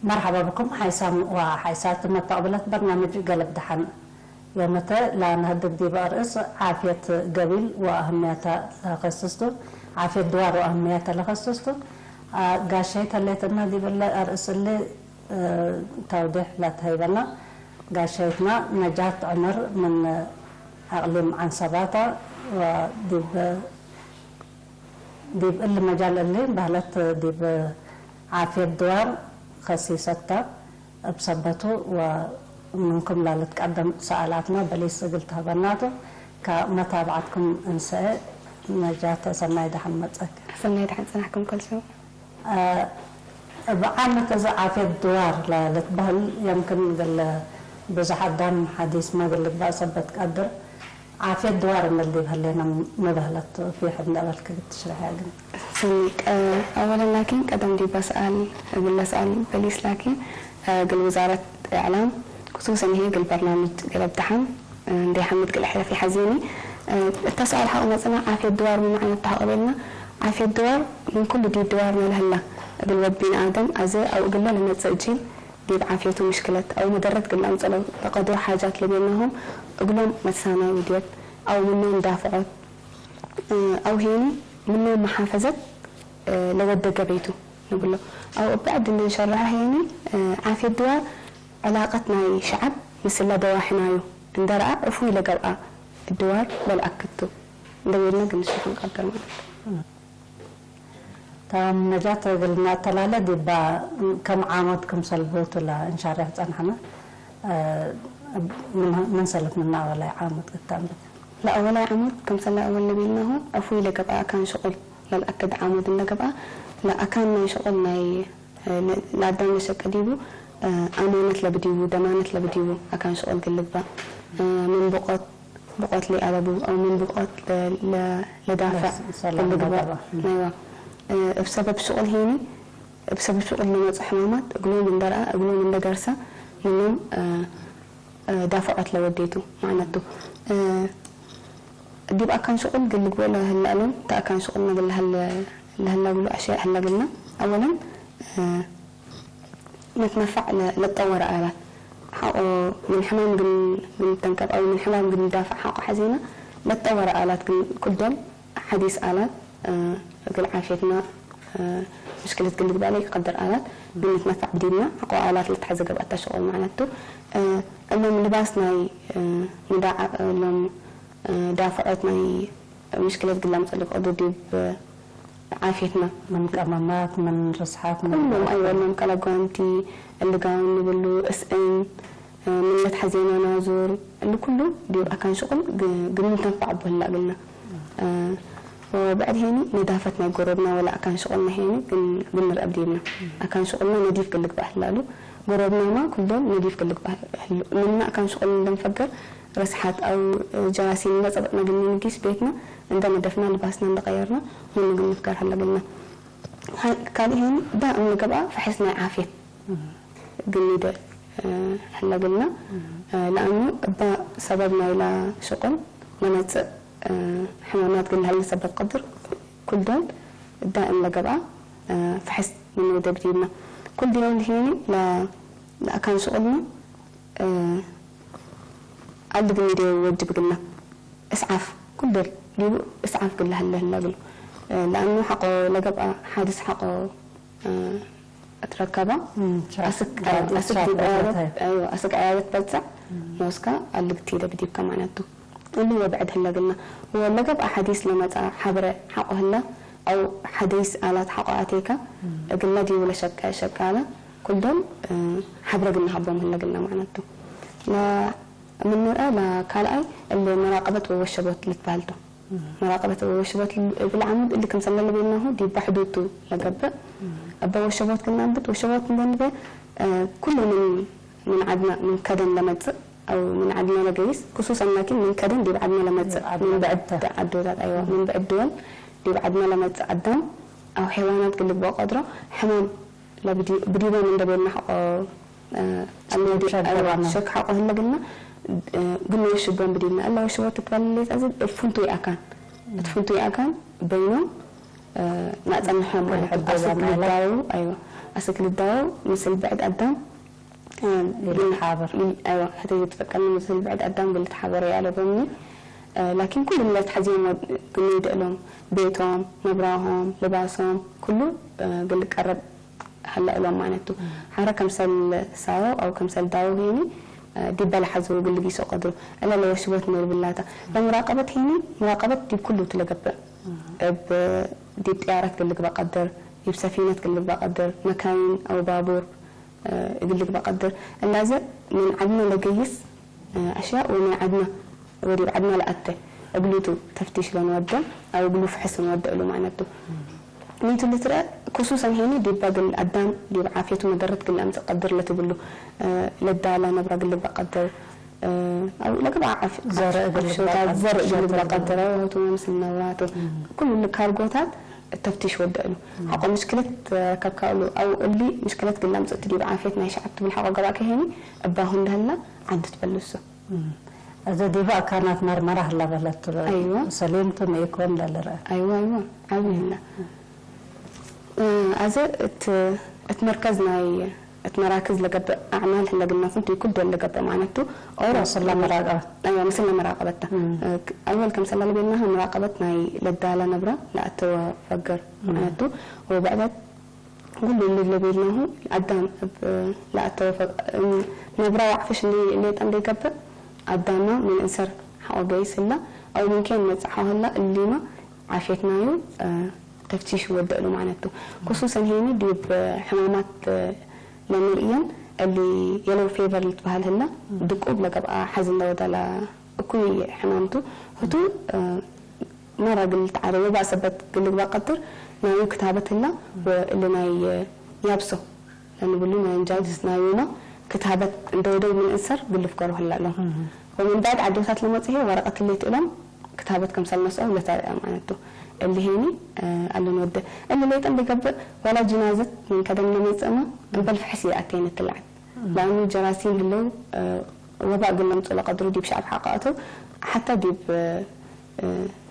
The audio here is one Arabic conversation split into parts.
مرحبا بكم حيسام وحيسات متقبلت برنامج قلب دحن يومتا لا نهدد دي بأرئيس عافية قبيل وأهميتها لخصصته عافية دوار وأهميتها لخصصته قاشيت اللي تنهدي بالله أرئيس اللي توضيح لا تهيبنا قاشيتنا نجاة عمر من أقليم عن سباتا وديب اللي مجال اللي بهلت ديب عافية دوار خسيستا بسبته ومنكم لا تقدم سؤالاتنا بليس قلتها بناتو كمتابعتكم انساء نجاة سنايد حمدك سنايد حنسنحكم كل شيء بعامة عافية الدوار لا لتبهل يمكن بزحات دام حديث ما قل لك بقى سبت قدر عافية الدوار اللي بهلينا مبهلت في حد أول كنت تشرحي أقل سنيك أولا لكن قدم دي بسأل أقول سؤال بليس لكن قل وزارة إعلام خصوصا هي قل برنامج قلب دحم دي حمد قل حلا في حزيني التسأل حق مثلا عافية الدوار من معنى التحقبلنا عافية الدوار من كل دي الدوار مالهلا قل وبين آدم أزي أو قل له لما تسجيل دي بعافيته مشكلة أو مدرد قل لهم سألوا تقدروا حاجات لبينهم أقول لهم متسانا وديت أو منهم دافعات أو هيني منهم محافظة لودق بيته نقول له أو بعد إن نشرحها هيني عافية الدوار علاقتنا شعب مثل لا دواحنايو اندرع عفوي لقرأ الدوار بل أكدتو دورنا قلنا شو نقدر معك تمام نجاة قلنا تلالة دي كم عامتكم سلبوت ولا إن شارحت أنحنا من سلف منا ولا عامت قدام لا ولا عمود كم سنة أول نبينا هو أفوي لقبا كان شغل لا أكد عمود لقبا لا أكان شغل ناي لا دام شك ديبو أمانة لبديو دمانة لبديو أكان شغل قلبا من بقات لي أدبو أو من بقات لدافع اللقبا أيوة بسبب شغل هيني بسبب شغل لما حمامات أقولون من درعة أقولون من دقرسة منهم دافعات لوديتو معناته دي بقى كان شغل قل لك ولا هلا لهم تا كان شغلنا قل هلا قولوا أشياء هلا قلنا أولا نتنفع للتطور آلات حقه من حمام قل تنكب أو من حمام قل ندافع حقه حزينة للتطور آلات كل دول حديث آلات قل عافيتنا مشكلة قل لك بالي قدر آلات بنتنفع بدينا حقه آلات اللي تحزق بقى شغل معناته إنهم لباسنا مداعب إنهم دافعتنا مشكلة قلنا مثلا قدودي بعافيتنا من كمامات من رصحات كلهم أيوة من كلاقوانتي اللي قاون نقولوا اسئن من لتحزينا نازور اللي كله بيبقى كان شغل قلنا تنفع بهلا قلنا وبعد هيني ندافتنا قربنا ولا كان شغلنا هيني قلنا رقبدينا كان شغلنا نديف قلق بأهلالو قربنا ما كل دول نديف قلق بأهلالو منا كان شغلنا نفكر رسحات أو جراسين نصبنا قلنا نقيس بيتنا عندما دفنا لباسنا نغيرنا ونقول نفكر هلا قلنا كان هين دائما نقبع فحسنا عافية قلنا ده هلا قلنا لأنه سببنا إلى شغل مناطق حمامات قلنا هل سبب قدر كل دول دائما نقبع فحس منه ده بدينا كل دول هيني لا كان شغلنا عد قلنا دي وجب قلنا إسعاف كل دول ديبو إسعاف قلنا هلا قلنا لأنه حقه لقبع حادث حقه أتركبه أسك عيادة بلسع موسكا اللي كتير بديب كماناتو اللي هو بعد هلا قلنا هو لقبع حديث لما حبره حقه هلا أو حديث آلات حقه أتيكا قلنا دي ولا شكالة كل دول حبره قلنا حبهم هلا قلنا معناته لا من نرى لا كالأي اللي مراقبة والشبوت اللي تبالته مراقبة والشبوت بالعمود اللي كان سلم بينه دي بحدوته لقبة أبا والشبوت كنا نبت والشبوت نبى كل من عدنا من كدن لمتز أو من عدنا لجيس خصوصا لكن من كدن دي بعدنا لمتز من بعد عدوات أيوة من بعد دول دي بعدنا لمتز قدام أو حيوانات قلت بقى قدرة حمام لا بدينا من دبلنا حق النادي شك حقه هلا قلنا وشبان بدينا الله وشوات تبالي أزد فنتوي أكان بينهم نأتنا حمام أصدق أيوة أسكل الدواء مثل بعد قدام بالحابر أيوة حتى يتفكرني مثل بعد قدام بالتحابر على بني لكن كل اللي تحزين قلنا لهم بيتهم نبراهم لباسهم كله قل قرب هلا لهم معناته حركة كمثل ساو أو كمثل داو هيني دي بلا حزو قل لي سو قدر الا لو شبت نور باللاتا لمراقبه هيني مراقبه دي كله تلقى دي طيارات قل لك بقدر دي سفينه قل لك بقدر مكاين او بابور قل لك بقدر اللازم من عندنا لقيس اشياء ومن عندنا ودي عندنا لأته قلتو تفتيش لنوده او قلو فحص نوده له معناته نيتو لترى خصوصا هنا دي باقي القدام دي بعافيته مدرت كل امس قدر له تقول له للداله نبره قل بقدر او لقب عاف زرع قل بقدر وهو مثل نواته كل اللي كارغوتات التفتيش وده له حق مشكله كاكاولو او اللي مشكله قل امس تدي بعافيتنا شعبت بالحق قباك هنا اباهم هلا عدت بلسه هذا دي بقى كانت مرمره هلا بلت ايوه سليمتم يكون لا ايوه عاوينا هذا اتمركزنا اتمراكز لقب اعمال هلا قلنا كنت كل دول لقب معناته او وصل مراقبه ايوه مثل مراقبتها اول كم سنه اللي بينها مراقبتنا للداله نبره لا فقر معناته وبعدت كل اللي بينه قدام لا توفق نبره وعفش اللي تم لقب قدامنا من انسر حق جيس هلا او ممكن نصحوا هلا اللي ما عافيتنا تفتيش وده له معناته خصوصا هنا دي بحمامات لمرئيا اللي يلو فيبر اللي تبهل هنا دقوب لقبقى حزن لو دالا كل حمامته هتو مرة قلت عربي بقى سبت قلت بقدر نايو كتابة هنا واللي ناي يابسو لأنه بقول لنا نجاجز نايونا كتابة دودو من انسر قل فكروا هلا لهم ومن بعد عدوثات لما تهي ورقة اللي تقلم كتابة كم سنة مسؤول لتاريخ معناته اللي هيني قالوا نوده اللي ليت اللي قبل ولا جنازة من كذا من يسمى بل في حسياتين التلعب لأنه جراثيم اللو وباء قلنا مسؤول قدره دي بشعب حقاته حتى دي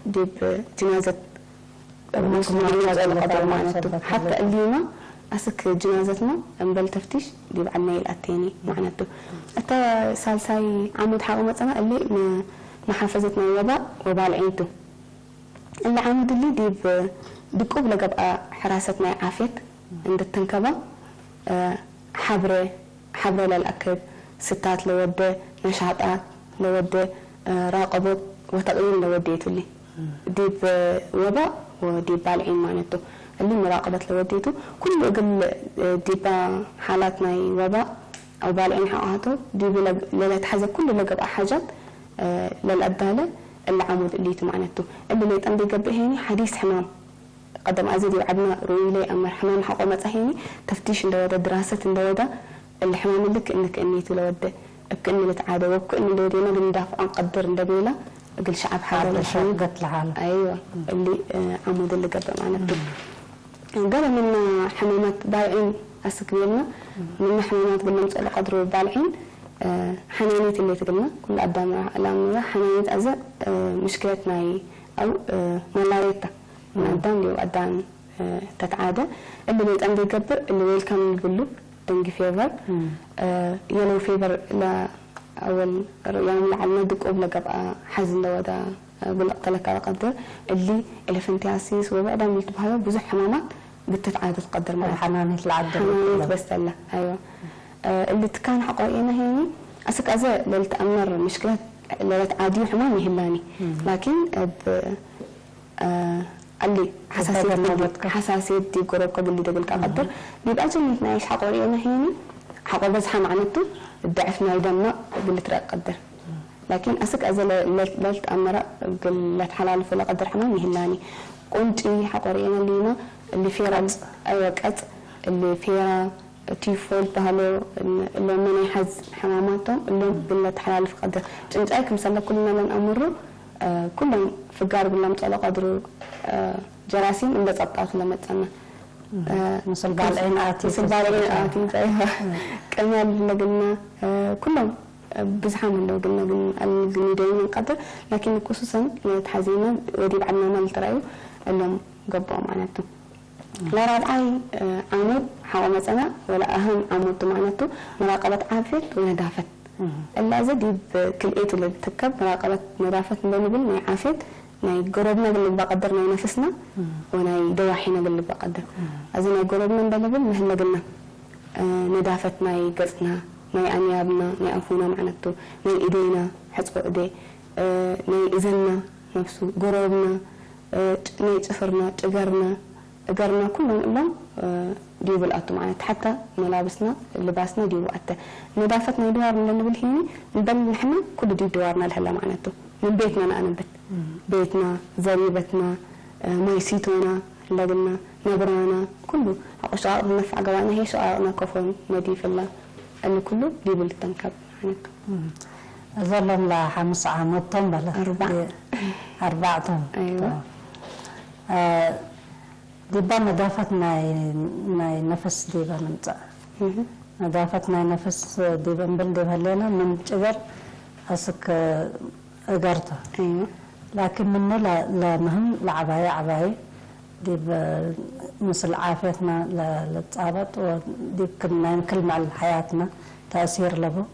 بجنازة حتى اللي ما أسك جنازتنا بل تفتيش دي بعدنا الأتيني معناته حتى سالساي عمود حاول مثلا اللي محافظتنا وباء العينته اللي عمود اللي دي بقوب لقبقى حراستنا عافيت عند التنكبة حبرة للأكل ستات لوده نشاطات لوده راقبت وتقييم لوديته اللي دي بوباء ودي بالعين معناته اللي مراقبة لوديته كل قبل دي حالاتنا وباء أو بالعين حقاته دي لا تحزق كل لقبقى حاجات للأبدالة اللي عمود اللي معناته اللي يتم بيقبل هيني حديث حمام قدم أزيد عدنا رويلي أمر حمام حقومة هيني تفتيش اندوده دراسة اندوده اللي حمام لك إنك إني تلوده بكأني لتعادة وبكأني اللي دينا بندافع عن قدر اندبيلة قل شعب حاجة لشيء قتل العالم أيوة اللي عمود اللي قبل معناته قال من حمامات بايعين أسكرينا من حمامات قلنا مسألة قدر بالعين حنانية اللي تقولنا كل قدام لأنه حنانية أزا مشكلتنا أو ملاريتا من قدام اللي قدام تتعادى اللي بيتقام بيقبر اللي ويلكم يقولوا دنج فيبر يلو فيبر لا أول يعني لعلنا دقوب لقبقى حزن لو دا بالأقتلك على قدر اللي فانتياسيس وبعدها ملتبهايو بزح حمامات بتتعادى تقدر مع حنانية العدد حنانية بس لا أيوة اللي كان حقائقنا هيني أسك أزا للتأمر مشكلة للتعادي حمام يهلاني لكن اللي حساسية دي قرب قبل اللي تقول كقدر بيبقى جميل نعيش حقائقنا هيني حقائق بس معناته الضعفنا يدمنا قلت رأي قدر لكن أسك أزا للتأمر قلت حلال فلا قدر حمام يهلاني قلت حقائقنا اللي فيها أيوة كأت اللي فيها تيفول بهالو اللي من يحز حماماتهم اللي بالله تحلال في قدر جنت أيكم سلا كلنا من أمره كلهم فقار بالله متعلق قدروا جراثيم اللي تقطعت لما تسمى مثل بالعين آتي كمان اللي قلنا كلهم بزحام اللي قلنا الجنيدين من قدر لكن خصوصا اللي تحزينا ودي بعدنا ما نترأيو اللهم قبوا معناته لا رابعي عمود حاول مثلا ولا أهم عمود معناته مراقبة عافية ونظافة إلا زدي بكل إيه اللي بتركب مراقبة نظافة بنقول ناي عافية ناي قربنا اللي بقدر ناي نفسنا وناي دواحينا اللي بقدر أزين ناي قربنا بنقول مهلا قلنا نظافة ناي قصنا ناي أنيابنا ناي أفونا معناته ناي إيدينا حسب إيدي ناي إذننا نفسه قربنا ناي تفرنا تجرنا قرنا كلهم إلا ديو بالأتو معناته حتى ملابسنا لباسنا ديو أتى نظافتنا دوار من اللي بالهيني نبل نحنا كل ديو دوارنا لهلا معناته من بيتنا أنا بيتنا زريبتنا ميسيتونا لقلنا نبرانا كله شعار نفع قوانا هي شعارنا كفون نضيف الله أنه كله ديو بالتنكب معناته ظلم لا 5 عامات طنبلة 4 طن أيوة ديبا نظافة ناي نفس ديبا نمتع نظافة ناي نفس ديبا نبل ديبا لنا من جبر أسك أقرته أيوة لكن منه لا مهم عباية ديبا مثل عافيتنا للتعبط وديب كنا كل مع حياتنا تأثير له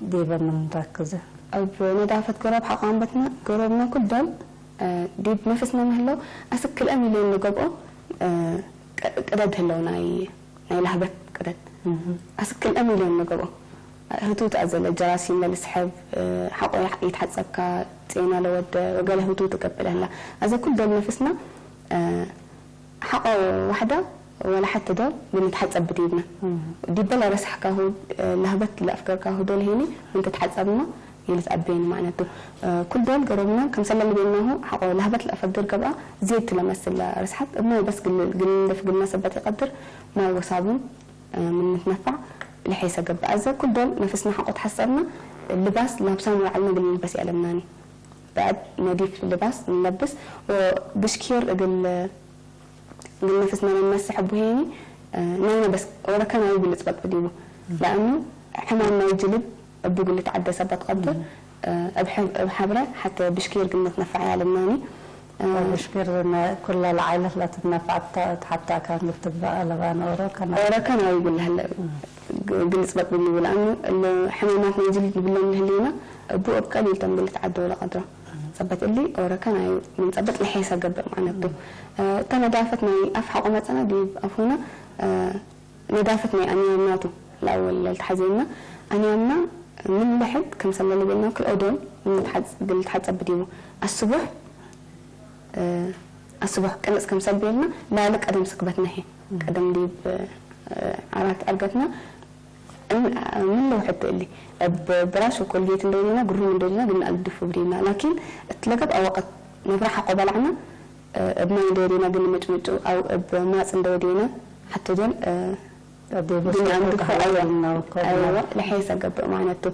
ديبا نركزه أو نظافة قرب حقامبتنا قربنا كدل ديب نفسنا مهلو أسك الأمي اللي نقبقه قدد هلو ناي لهبت قدد أسك الأمي اللي نقبقه هتو تأزل الجراسيم للسحب حقو يتحسب كتينا لود وقال هتو تقبل هلا أذا كل دول نفسنا حقو واحدة ولا حتى دول بنتحسب بديبنا ديب بلا رسح كهو لهبت لأفكار كهو دول هيني وانت تحسبنا يلتقبين معناته كل دول قربنا كم سنة اللي بيناه حقو لهبت الأفضل قبقى زيت لمثل رسحت ما بس قلنا سبت يقدر ما هو صابون من نتنفع لحيث قبقى أزا كل دول نفسنا حقو تحسبنا اللباس لابسان وعلنا قلنا يعلمناني بعد نضيف اللباس نلبس وبشكير قل نفسنا نمسح بهيني ناينا بس ولا كان يقول لسبت بديبه لأنه حمام ما يجلب أبوق اللي تعدى سبت قدر بحبره حتى بشكير قلنا تنفع يعلمناني بشكير كل العائلة لا تتنفع حتى كانت تبقى لبانا ورا كان يقول هلا قلنا سبت بديبه لأنه الحمامات ما يجلب بالله من هلينا أبوه أبقى يلتم اللي تعدى ولا قدره ثبت اللي ورا كان من ثبت لحيسة قبل معناته تنظافتنا أفحق مثلا دي أفونا نظافتنا أنيامناتو الأول التحزيننا أنيامنا من لحد كم سنة اللي بيننا كل أدون من التحزب بديمه الصبح كنس كم سنة بيننا لا لك قدم سكبتنا هي قدم دي عرات أرقتنا من لو حتى اللي براش وكل جيت ندورينا قرروا من دورينا قلنا ألدف برينا لكن اتلقب أو وقت نفرح قبل عنا ابنا ندورينا قلنا مجمجو أو بماس ندورينا حتى دول قلنا أندف أيوة لحيث قبل معناته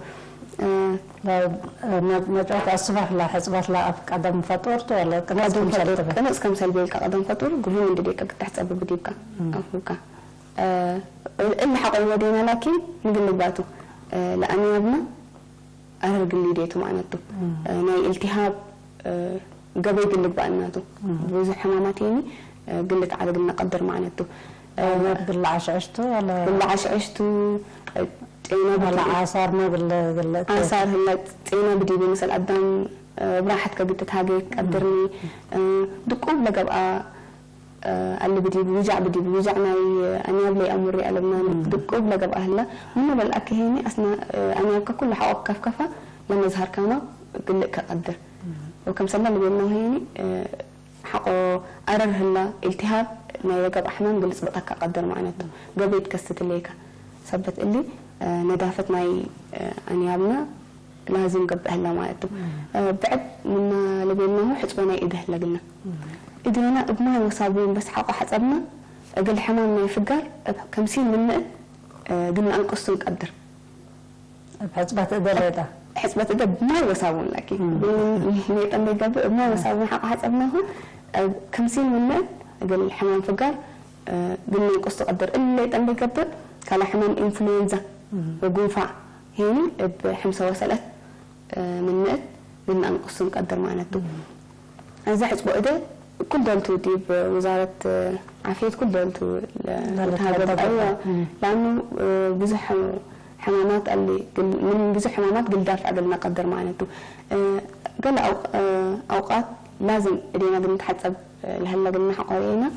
نجعت الصبح لا حسبت لا أفك قدم فطورته ولا كنس كم سلبيك قدم فطور قرروا من دوريك تحت سبب بديك أفوكا اللي حقوا ودينا لكن نقول باتو لأن يبنا أرجع اللي ديته معناته ناي التهاب قبل يقول لك بأناته بوز حماماتيني قلت على قلنا قدر معناته بالعش عشتو ولا بالعش عشتو ولا آثار ما آثار هلا تينا بدي بمثل قدام براحتك قلت هاجي قدرني دقوب لقبقى اللي بدي بوجعنا أنا بلي أمري ألمنا دقوب لقب أهلا من بالأكل هني أثناء أنا كل حق كفكفة لما ظهر كنا قل لك أقدر وكم سنة اللي بيننا هني حقه أرر هلا التهاب ما يقب أحمد قلت بطاك أقدر معناته قبل تكست ليك ثبت اللي نظافة ماي أنيابنا لازم قب أهلا معناته بعد من اللي بيننا حسبنا إيده هلا قلنا إدينا بماء وصابون بس حقه حسبنا قل حمام ما يفقر كم سين من قلنا أنقصه نقدر بحسبات إدلة حسبات إدلة بماء وصابون لكن نيت أن يقبل بماء وصابون حقه حسبناه كم سين من قل حمام فقر قلنا أنقصه نقدر إلا أن يقبل كلا حمام إنفلونزا وقنفع هني بحمسة وصلت من قلنا أنقصه نقدر معناته إذا حسبوا إده كل دولته دي بوزارة عافية كل دولته أيوة لأنه بزح حمامات اللي من بزح حمامات قل قلنا قدر معناته قال أوقات لازم إدينا بنتحسب لهلا قلنا حقوقنا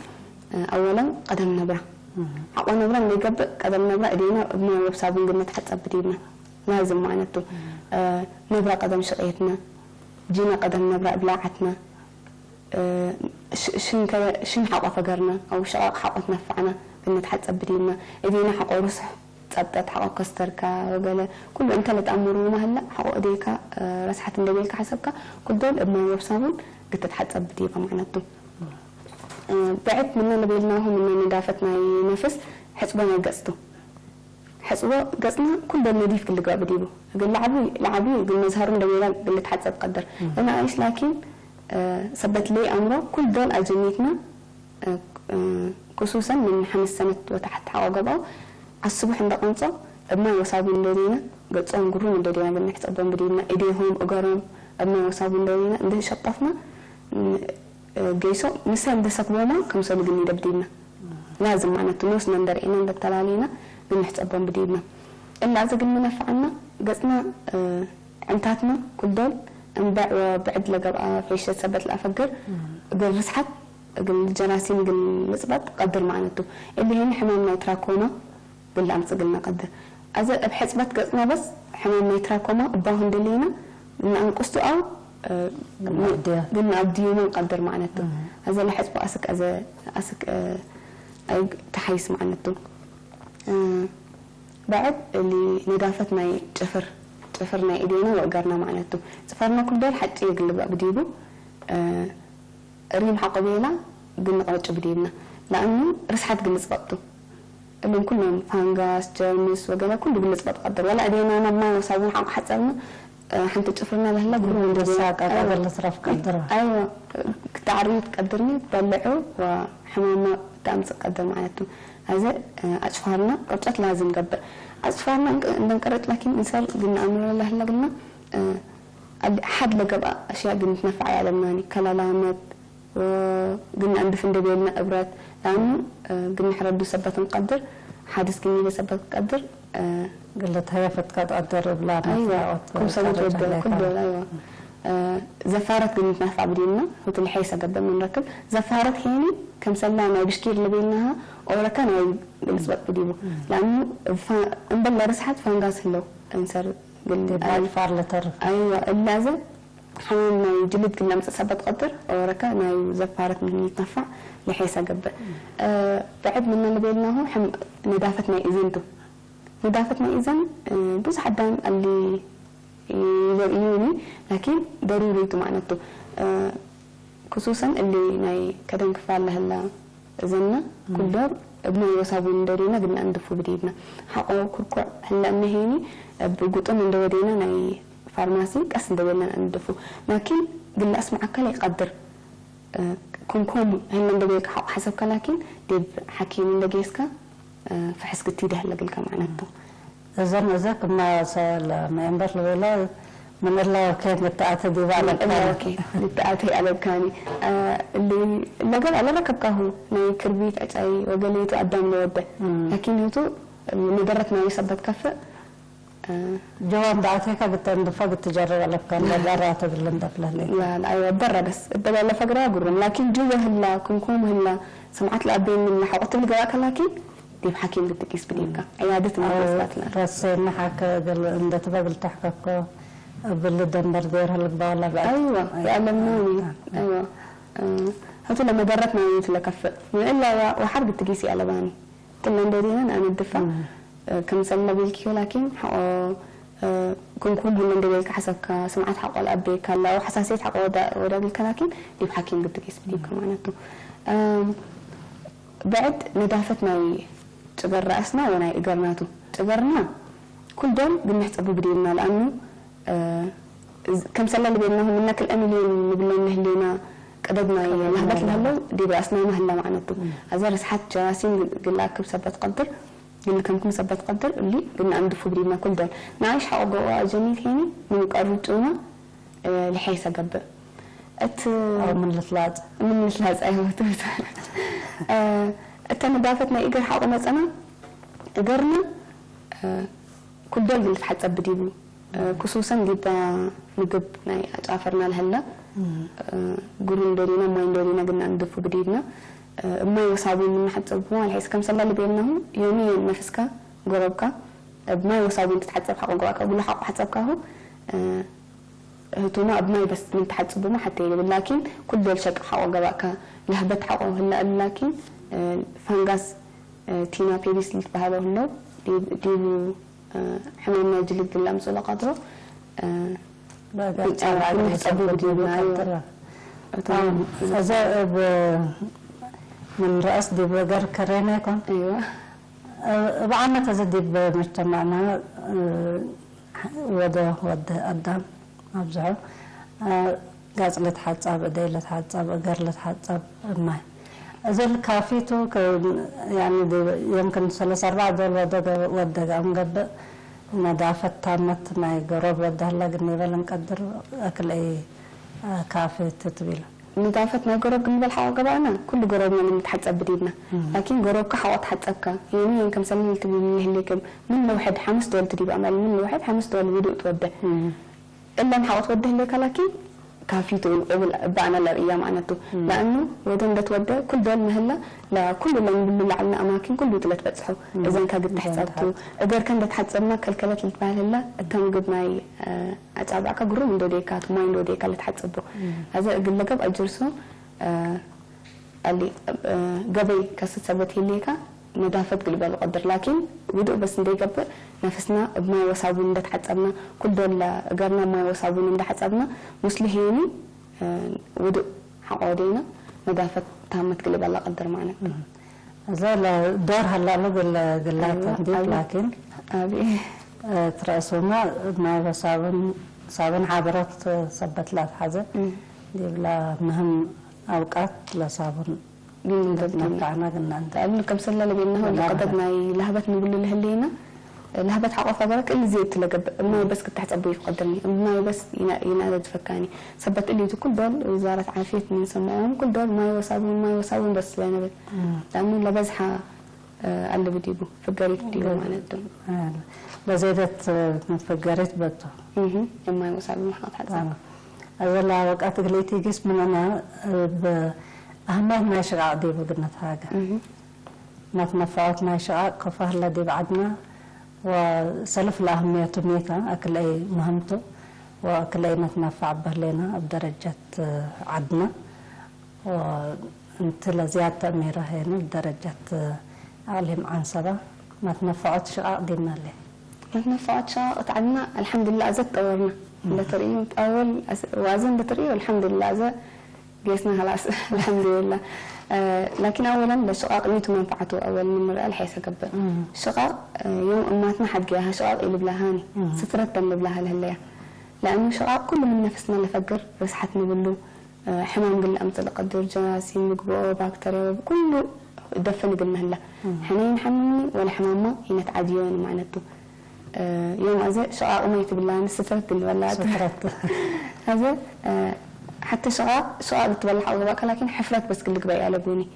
أولا قدم نبرة حقوق نبرة اللي قبل قدم نبرة إدينا بما وبسابون قلنا نتحسب بدينا لازم معناته نبرة قدم شقيتنا جينا قدم نبرة بلاعتنا شن حقوق فقرنا أو شقاق حقوق نفعنا قلنا نتحسب بدينا إدينا حقوق رصح تثبت حقوق كستركا وقال كل أنت اللي تأمروا ما هلا حقوق ديكا رسحة ندبيلك حسبك كل دول بما وبسابون قلت تحسب بدينا معناته بعد منا نبيلناهم من ندافتنا ينفس حسبنا قصته حسبه قصنا كل ده نضيف كل جواب بديبه قال لعبي قل مظهرهم دويلا قل تحسب قدر أنا عايش لكن ثبت لي أمره كل دول أجنيتنا خصوصا من 5 سنة وتحت حواجبه الصبح عند قنصة أبنا وصابين لدينا قد صام قرون لدينا قلنا نحسبهم بدينا إيديهم أقارهم أبنا وصابين لدينا ده شطفنا جيسو مثل دسك بوما كم سنة قلني بدينا لازم معنا تنوس ندر إنا ندتلالينا بنحسبهم بدينا إلا إذا قلنا نفعنا قصنا عمتاتنا كل دول انباع وبعد لقى في شيء ثبت الأفكر قل رسحت قل جراسين قل نسبت قدر معناته اللي هني حمامنا يتراكونا قل أمس قلنا قدر إذا بحسبت قصنا بس حمامنا يتراكونا أباهم دلينا ننقصته أو قلنا أبديونا نقدر معناته هذا اللي حسبه أسك أي تحيس معناته بعد اللي ندافتنا جفرنا إيدينا وقرنا معناته سفرنا كل دول حتى يقلب بديبه ريم حقبينا قلنا قوتش بديبنا لأنه رسحت قلنا سبطه اللهم كلهم فانغاس جرمس وقنا كله قلنا سبط قدر ولا أدينا أنا ما وصابون حق حسبنا حنت تجفرنا لهلا كلهم درساك قبل الصرف قدره أيوة تعريض قدرني طلعوا وحمامنا تأمس قدر معناته هذا أشفارنا قرطت لازم قبل أشفارنا نقرأت لكن إنسان قلنا أمر الله هلا قلنا حد لقب أشياء قلنا نفع يعلمناني كلامات وقلنا أندفن دبيلنا أبرات لأنه قلنا حردو سبت نقدر حادث قلنا سبت قدر قلت هيا فتقد قدر بلا أيوة كم سنة ودى كل دول أيوة زفارة قلنا نفع بدينا وتل حيسة قدم من ركب زفارة هيني كم سنة ما بشكير لبينها أو ركنا بالنسبة بديبه لأنه انبلا رسحت فانقاس هلو انسر قلت بالفار لطرف أيوة اللازم حمام جلد قلنا مسبت قدر أو ركنا زفارة من يتنفع لحيسة قدر بعد من لبيناه ندافتنا إذنته ندافتنا إذن بس حدان اللي يوني لكن ضروري معناته خصوصا اللي ناي كدن كفال لهلا زنا كل دور ابن يوصابون دورينا قلنا ندفو بديدنا حقو كركوع هلا منهيني بقطن من دورينا ناي فارماسي قاس ندورينا ندفو لكن قلنا اسمع كلا يقدر كم هلا ندوريك حسب لكن ديب حكيم لجيسكا فحس كتير هلا قلك معناته زين ذاك ما ينبر ولا من الله كيف متأتى دي على كاني متأتى على كاني اللي لقى على ركب كهو ناي كربيت أي وقليته قدام لوده لكن يوتو مدرت ناي سبت كفء جواب دعتك قلت اندفع قلت تجرب على كان لا راتب اللي اندف له لا أيوة برا بس بدل لا فقرة قرن لكن جوا هلا كم هلا سمعت الأبين من حوقت اللي جواك لكن ديب حكيم قلت كيس بديبك عيادة ما رسلنا حكى قال عند تبغى تحقق بالدنبر دير هالقبا ولا بعد أيوة يعلموني أيوة هاتوا لما درتنا يوتي لكفء وإلا وحرق التقيسي على باني تلا ندينا أنا الدفع كم سنة بيلكي ولكن كن هلا نديلك حسب سمعت حق الأب كلا وحساسية حق وداقلك لكن ديب حكيم قلت كيس بديبك معناته بعد ندافتنا تقر رأسنا ونا إقرناته تقرنا كل دول بنحسبه بديلنا لأنه كم سنة اللي بينهم منك الأملين نقولون نهلينا قددنا نهبط لهلا دي بأسنا مهلا معناته هذا رسحت جراسين قلنا كم سبت قدر قلنا كم سبت قدر اللي قلنا أندفو بديلنا كل دول نعيش حق جوا جميل هيني من قررتونا لحيسة قبل أو من الثلاث أيوة التنظافة إيجر حق مثلا إيجرنا كل دول اللي تحت بديبو خصوصا جدا نجيب ناي أجافرنا لهلا قرون دولينا ما يندولينا قلنا ندفو بديبنا ما يوصابون من حتى بوان الحيس كم صلى اللي بينهم يوميا نفسك قربك ما يوصابون تتحسب حق قربك ولا حق حسبك هو توما أبناء بس من تحسبه ما حتى يلي لكن كل دول شق حق قربك لهبت حقه هلا لكن فانغاس تينا بيبيس اللي بهذا هلا ديبو حملنا جلد قلام سولا قدره بقى على سبب ديبو فإذا من رأس ديبو قر كرينا يكون أيوة بعنا تزدي بمجتمعنا وده قدام أبزعه قاز لتحسب أدي لتحسب أجر لتحسب ما إذا الكافيتو يعني يمكن 3-4 دول وده قام قبل نظافة تامت ما يقرب وده هلا قلنا بلا نقدر أكل أي كافي تطبيله نظافة ما يقرب قلنا بالحاجة قبلنا كل قربنا من تحسب بدينا لكن قرب كحوات تحسبك يعني يمكن سنة تبي من اللي كم من واحد 5 دول تجيب عمل من واحد 5 دول ودو توده إلا نحاول توده لك لكن كافيتو بعنا الأيام معناته لأنه ودن بتودى كل دول مهلا لا كل اللي نقول على أماكن كله تلت بتصحوا إذا كان قد حسبته إذا كان بتحسبنا كلكلت الفعل لا تم قد معي أتابعك قرون من دوديكات ما من دوديك اللي تحسبه هذا أقول لك بأجرسه اللي قبل كسر سبت هليكا نظافة قلب القدر لكن بدو بس ندي قبل نفسنا بما يوصابون ده حسبنا كل دول قرنا ما يوصابون ده حسبنا مسلهيني ودو حقودينا نظافة تامت قلب الله قدر معنا زال دور هلا لو قلات لكن أبي ترأسونا ما يوصابون عبرات صبت لا حاجة دي بلا مهم أوقات لا صابون نفعنا قلنا أنت قبل كم سنة اللي بينه اللي قدرنا لهبت نقول له هلينا لهبت حق فقرك اللي زيت لقب ما بس كنت تحت أبوي قدرني ما بس ينادى فكاني سبت اللي كل دول وزارة عافية من سماهم كل دول ما يوصلون بس لأن لأنه لبزحة اللي بديبه فقريت بديبه معناته لزيدت فقريت بده ما يوصلون حاط حتى أولا وقت قليتي جسمنا أنا أهمه ما يشقع دي بقدنا حاجة ما تنفعت ما يشقع كفاه الذي بعدنا وسلف الأهمية ميكا أكل أي مهمته وأكل أي نتنفع به لنا بدرجة عدنا وانت لزيادة أميرة هنا بدرجة علم عن سبا ما تنفعت شقع دينا لي ما تنفعت شقع عدنا الحمد لله أزد طورنا لطريقة أول وازن بطريقة والحمد لله أزد جيسنا خلاص الحمد لله لكن أولا لشقاق نيته منفعته أول من مرة الحيسة قبل شقاق يوم أماتنا حد جاها شقاق اللي بلاهاني سترت اللي بلاها لهالليا لأنه شقاق كل من نفسنا اللي فقر بس حتى نقوله حمام قل أمثل قدر جراثيم مقبوع باكتيريا كله دفن قلنا هلا حنين حمني ولا حمامة هنا تعديون معناته يوم أزا شقاق أميت بالله سترت اللي بلاد هذا حتى شقاق بتبلح أو ذاك لكن حفرات بس كل قبائل على بوني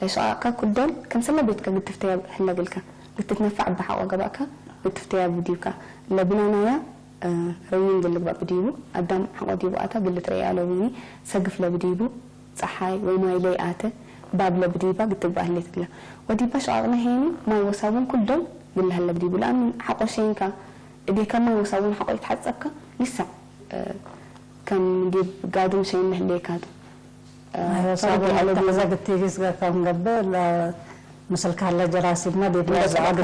شقاق كل دول كم سنة بيتك بتفتيا هلا قلك بتتنفع بحق وقباك بتفتيا بديوك لبنانا يا روين قل قبا بديبو قدام حق ديبو أتا قل تريا على بوني سقف لبديبو صحاي وما يلي آتا باب لبديبا قلت بقى اللي تقلا وديبا شقاقنا هيني ما يوصابون كل دول قل هلا بديبو لأن حق شينكا إذا كان ما يوصابون حق يتحسبك لسه كان دي قادم شيء من هليك هذا صابون على بلزق التيجيس كان قبل مثل كهلا جراسيم ما بيبلز عقد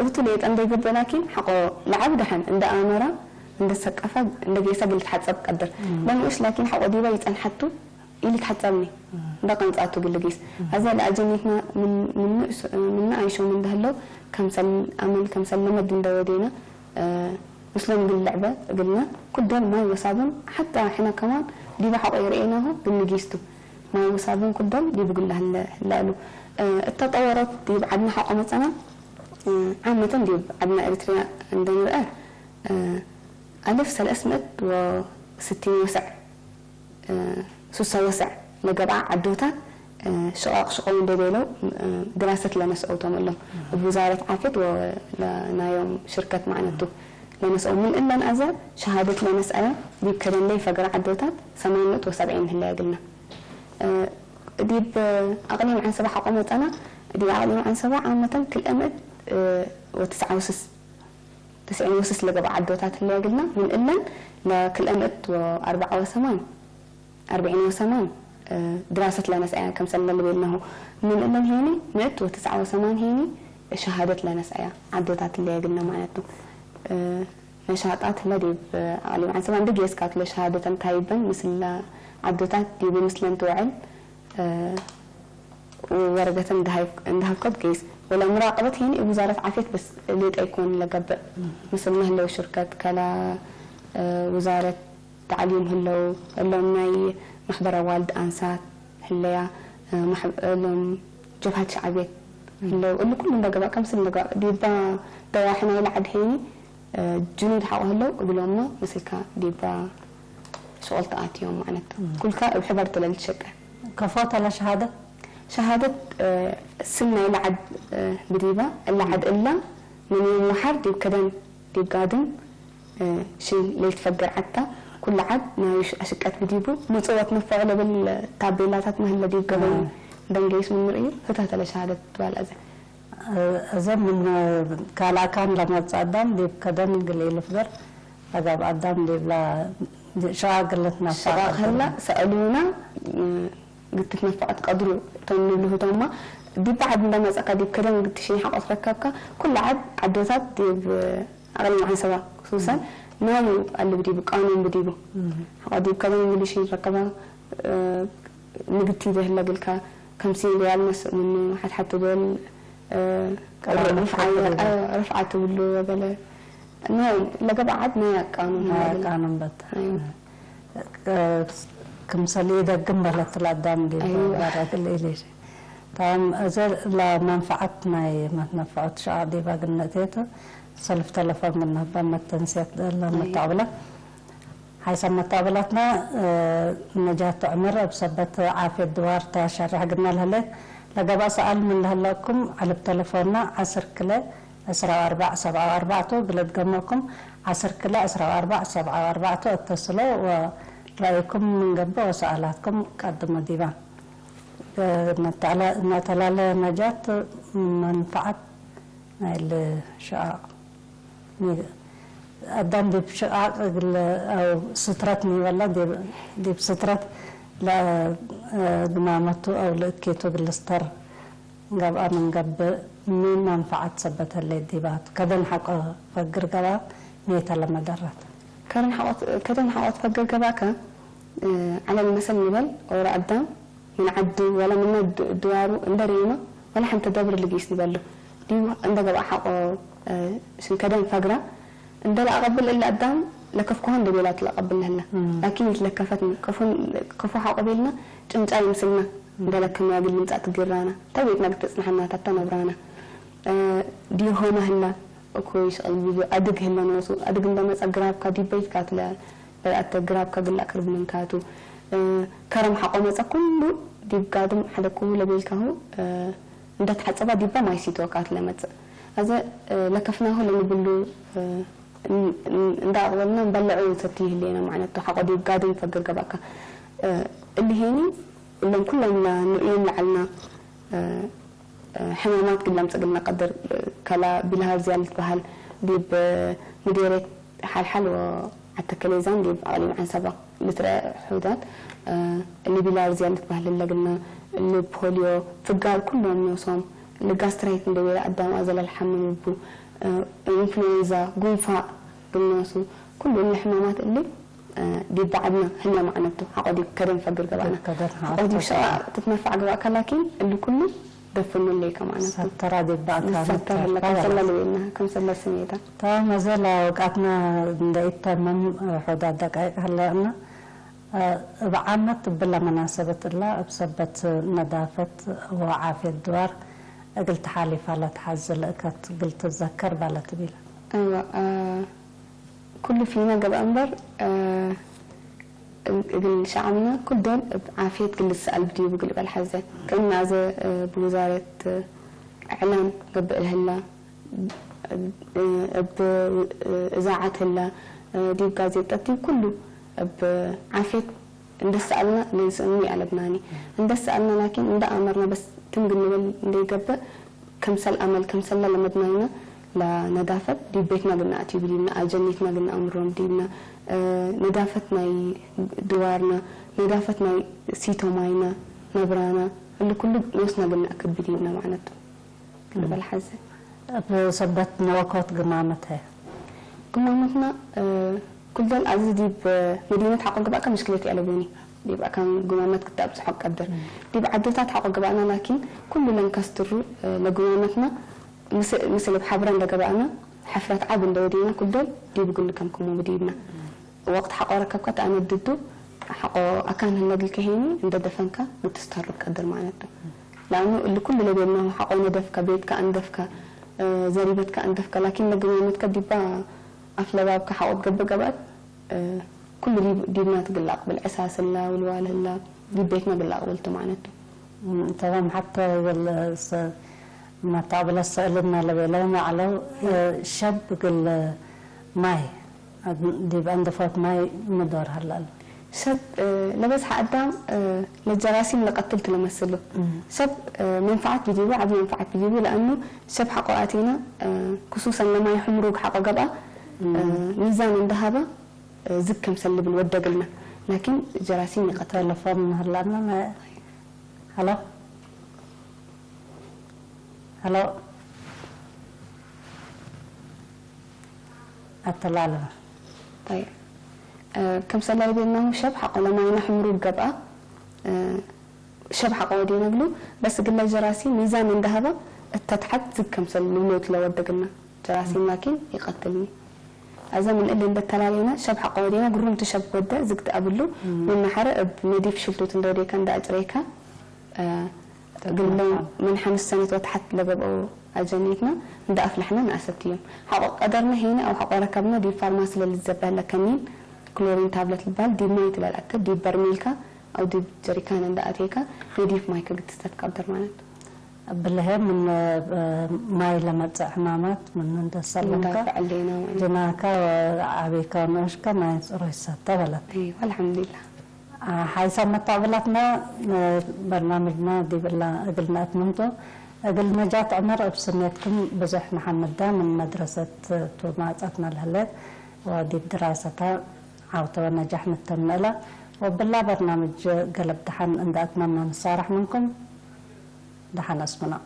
هو تليت عند قبل لكن حقه لعب دحين عند أمرة عند السقفة عند جيسة قلت حتسب قدر لأنه إيش لكن حقه دي بيت أن حطه اللي تحتسبني ده قنص أتو قل جيس هذا لأجنيتنا من عايشوا من دهلو كم سل أمل كم سل لما دين دودينا مسلم باللعبة قلنا كل دول ما يوصابون حتى احنا كمان دي بحق يرئيناه بالنجيستو ما يوصابون كل دول دي بقول لها له التطورات دي عندنا حق مثلا عامة دي عندنا إريتريا عندنا 1000 سنة و60 وسع سوسة وسع لقبع عدوتات شقاق دليلو دراسة لنسأوتهم لهم بوزارة عافية ولا يوم شركة معناته لنسأو من إلا نأذى شهادة لنسألة ديب كدن لي فقر عدوتات 870 هلا قلنا ديب أقليم عن 7 قومت أنا ديب أقليم عن 7 عامة كل أمد و9 وسس 90 وسس لقبع عدوتات هلا قلنا من إلا لكل أمد و4 وثمان 40 وثمان دراسة لنسأيا كم سنة اللي بينه من إنهم هيني 189 هيني شهادة لنسأيا عدوتات اللي قلنا معناته نشاطات هلا على عن سبعة دقيقة سكات لشهادة تايبا مثل عدوتات دي مثل توعل وورقة عندها كود كيس ولا مراقبة هيني وزارة عافية بس اللي يكون لقب مثل ما هلا شركات كلا وزارة تعليم هلا معي محضر والد أنسات هلا جبهة شعبية هلا اللي كلهم لقبا كم سنة لقبا ديبا دواحنا يلعب هيني جنود حقه هلا قبلهمنا مثل كا ديبا شغل تأتي يوم معناته كل كا بحبرت للشقة كفوت على شهادة سنة يلعب بديبا اللعب إلا من يوم محر ديب كدن ديب قادم شيء اللي يتفجر حتى كل عد نايش أشكات بديبو مصوت نفعله بالتابلاتات مهلا ديب قبل دنجيش من مرئي فتحت على شهادة والأزم أزم من كالا كان لما تصدم ديب كدن قليل فقر أجاب أدم ديب لا شاغلتنا شاغ هلا سألونا قلت نفعت قدروا تنلوه توما ديب بعد لما سأقى ديب كدن قلت شيء حق أتركبك كل عد عدوتات ديب أغلى عن سوا خصوصا ناوي اللي بديبو قانون بديبو حقا كذا من شيء ركبها نقدتي به هلا قلكا 50 ريال مسؤول منه حتى دول رفعته له ولا ناوي لقب عدنا يا قانون بد كم سليدة قمبلة الأدام دي بارك الليلي طبعا أزل لا منفعتنا ما نفعت شعر دي باقنا تيتا سلف تلفون منها بما التنسيق لما الطاولة حيث مطابلتنا نجاة عمر بسبت عافية الدوار تشرح قلنا لها ليه لقبا سأل من لكم على بتلفوننا 10 كلا 4 7 4 قلت قمكم 10 كلا 4 7 4 اتصلوا ورأيكم من قبل وسألاتكم قدموا ديوان نتلا نجاة منفعة الشقاق أدام دي بشقاق أو سترتني ولا دي بسترت لا دمامته أو لكيتو بالستر قاب من قب من منفعة سبت اللي ديبات كذا حق فقر قبا ميتا لما درت كذا حق فقر قباك على المثل نبل أو رأدام من عدو ولا من الدوارو اندريما ولا حمت دبر اللي جيس نبله دي عندك قبا حق شن كذا فقرة عندنا أقبل إلا قدام لكفكون دبيلات لا قبل هلا لكن لكفتني كفو حق قبلنا جنت أي مسلمة عندنا كم يقول لي تعت جرانا تبيت نقطع نحنا تتنا برانا دي هو مهلا كويس الفيديو أدق هلا نوصل أدق عندما أقرب كدي بيت كاتلا بدأت أقرب كقول أقرب من كاتو كرم حق ومسا كله دي قادم حدا كله بيلكهو عند تحسبها دي ما يسيتوا كاتلا مت هذا لكفناه لما بقوله ندا قلنا نبلعوا ستيه لينا معناته حق دي قادم فقر قباك اللي هيني اللي كلنا نقيم لعلنا حمامات قبل مسقلنا قدر كلا بلها زيالة بهال دي بمديرة حال وحتى كليزان دي بعلم عن سبق لترى حودات اللي بلها زيالة بهال اللي قلنا اللي بوليو فقار كلهم يوصوم اللي قاستريت ندوي قدام أزل الحمل بو إنفلونزا قنفاء بالناس كل الحمامات اللي دي بعدنا هنا معناته حقدي كريم فقر قبعنا حقدي شاء تتنفع قبعك لكن اللي كله دفنوا اللي كمان سترة دي بعدها سترة اللي كم سنة لوينها كم سنة سنيتها طبعا ما زال وقعتنا ندقيت تمام حدود دقائق هلا أنا بعمت بلا مناسبة الله بسبت نظافة وعافية الدوار قلت حالي فلا تحزل قلت تذكر بلا تبيله ايوه كل فينا قبل انبر قل شعبنا كل دول بعافية قل السأل بدي بقول بالحزة كنا زي بوزارة إعلام قبل هلا بإذاعة هلا دي بغازيطة دي كله بعافية عند سألنا ليسألني على لبناني عند سألنا لكن عند أمرنا بس تنقل اللي قبل كم سل أمل كم سل لما بنينا لندافة دي بيتنا قلنا أتي بدينا أجنيتنا قلنا أمرهم دينا ندافتنا دوارنا ندافتنا سيتو ماينا نبرانا اللي كله نوسنا قلنا أكد بدينا معناته كله بالحزة بصبتنا وقت قمامتنا كل دول عزيز دي بمدينة حقوق بقى مشكلتي على بوني دي بقى كان قمامات كتاب صحق قدر دي بعدتها حقوق بقى لكن كل لنكستروا لقمامتنا مثل بحبران لقبقنا حفرات عاب دودينا كل دول دي بقول لكم كمو بدينا وقت حقو ركبكت أنا ضده حقو أكان هنلاقي الكهيني عند دفنك متستهرب قدر معناته لأنه اللي كل اللي بينه حقو ندفك بيتك أندفك زريبتك أندفك لكن لقمامتك دي بقى أفلا بابك حقو قبل قبل كل دي ما تقلق بالأساس الله والوال الله دي بيتنا بالله قلت معناته تمام حتى ما تعبل السؤالنا لبيلونا على شاب قل ماي دي بأندفات ماي مدور هلا شاب لبس حقدام للجراثيم اللي قتلت لمثله شاب منفعات بيجيبه عبد منفعات بيجيبه لأنه شاب حقوقاتنا خصوصا لما يحمروك حقه قبقى ميزان الذهبة زك مسلب الودة قلنا لكن جراثيم يقتل تلفون هلا ما هلا هلا أطلع لنا طيب كم سنة بينهم شب حقه لما ينحمروا القبقة شب حقه ودينا قلو بس قلنا جراثيم ميزان من ذهبه التتحت زك كم سنة الموت لو ودى قلنا جراثيم لكن يقتلني أزم من اللي بتلالينا شب حقه ودينا قرون تشب ودى زكت قبله من حرق بنديف شلتو تندوري كان دا أجريكا قلنا من 5 سنوات وتحت لقبقوا أجنيتنا دا أفلحنا نأسبتيهم حقا قدرنا هنا أو حقا ركبنا دي فارماسي للزبه لكنين كلورين تابلت البال دي مايت للأكد دي برميلكا أو دي جريكان دا أتيكا دي مايكا قد تستقدر معنات بالله من ماي لما حمامات من عند السلمكا جناكا وعبيكا ونوشكا ما يسأروا الساتة بلد أيوة الحمد لله حيث متابلتنا برنامجنا دي قلنا أتمنتو قلنا جات عمر بسنتكم بزح محمد دا من مدرسة توماتنا الهلات ودي بدراستها عاوتوا نجحنا التمنلة وبالله برنامج قلب دحن عند أتمنى نصارح منكم دحن اسمنا